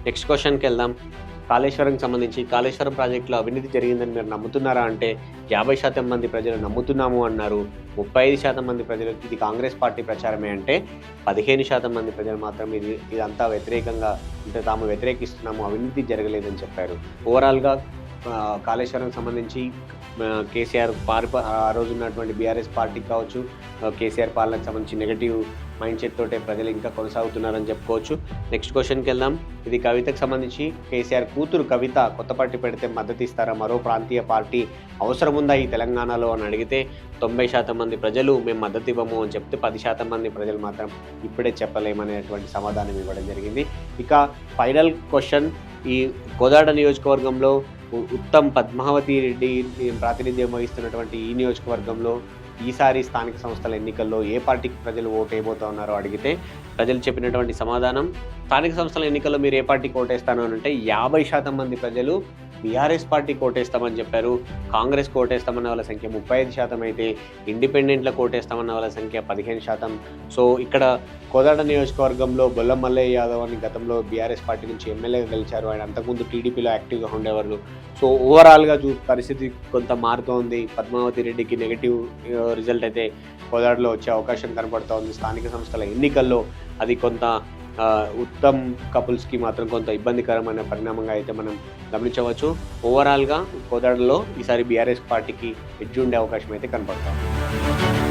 Next క్వశ్చన్కి వెళ్దాం. కాళేశ్వరంకి సంబంధించి కాళేశ్వరం ప్రాజెక్టులో అవినీతి జరిగిందని మీరు నమ్ముతున్నారా అంటే 50% మంది ప్రజలు నమ్ముతున్నాము అన్నారు. 35% మంది ప్రజలు ఇది కాంగ్రెస్ పార్టీ ప్రచారమే అంటే 15% మంది ప్రజలు మాత్రం ఇదంతా వ్యతిరేకంగా అంటే తాము వ్యతిరేకిస్తున్నాము, అవినీతి జరగలేదని చెప్పారు. ఓవరాల్గా కాళేశ్వరం సంబంధించి కేసీఆర్ ఆ రోజు ఉన్నటువంటి బీఆర్ఎస్ పార్టీకి కావచ్చు, కేసీఆర్ పాలనకు సంబంధించి నెగటివ్ మైండ్ సెట్ తోటే ప్రజలు ఇంకా కొనసాగుతున్నారని చెప్పుకోవచ్చు. నెక్స్ట్ క్వశ్చన్కి వెళ్దాం. ఇది కవితకు సంబంధించి కేసీఆర్ కూతురు కవిత కొత్త పార్టీ పెడితే మద్దతు ఇస్తారా, మరో ప్రాంతీయ పార్టీ అవసరం ఉందా ఈ తెలంగాణలో అని అడిగితే 90% మంది ప్రజలు మేము మద్దతు ఇవ్వము అని చెప్తే 10% మంది ప్రజలు మాత్రం ఇప్పుడే చెప్పలేమనేటువంటి సమాధానం ఇవ్వడం జరిగింది. ఇక ఫైనల్ క్వశ్చన్, ఈ కోదాడ నియోజకవర్గంలో ఉత్తమ్ పద్మావతి రెడ్డి ప్రాతినిధ్యం వహిస్తున్నటువంటి ఈ నియోజకవర్గంలో ఈసారి స్థానిక సంస్థల ఎన్నికల్లో ఏ పార్టీకి ప్రజలు ఓటు వేయబోతా ఉన్నారో అడిగితే ప్రజలు చెప్పినటువంటి సమాధానం, స్థానిక సంస్థల ఎన్నికల్లో మీరు ఏ పార్టీకి ఓటేస్తాను అని అంటే 50% మంది ప్రజలు బీఆర్ఎస్ పార్టీకి ఓటేస్తామని చెప్పారు. కాంగ్రెస్కి ఓటేస్తామన్న వాళ్ళ సంఖ్య 35% అయితే ఇండిపెండెంట్లకు ఓటేస్తామన్న వాళ్ళ సంఖ్య 15%. సో ఇక్కడ కోదాడ నియోజకవర్గంలో బొల్ల మల్లయ్య యాదవ్ అని గతంలో బీఆర్ఎస్ పార్టీ నుంచి ఎమ్మెల్యేగా గెలిచారు. ఆయన అంతకుముందు టీడీపీలో యాక్టివ్గా ఉండేవారు. సో ఓవరాల్గా పరిస్థితి కొంత మారుతోంది. పద్మావతి రెడ్డికి నెగిటివ్ రిజల్ట్ అయితే కోదాడలో వచ్చే అవకాశం కనబడుతూ ఉంది. స్థానిక సంస్థల ఎన్నికల్లో అది కొంత ఉత్తమ్ కపుల్స్కి మాత్రం కొంత ఇబ్బందికరమైన పరిణామంగా అయితే మనం గమనించవచ్చు. ఓవరాల్గా కోదాడలో ఈసారి బీఆర్ఎస్ పార్టీకి ఎడ్జ్ ఉండే అవకాశం అయితే కనబడుతుంది.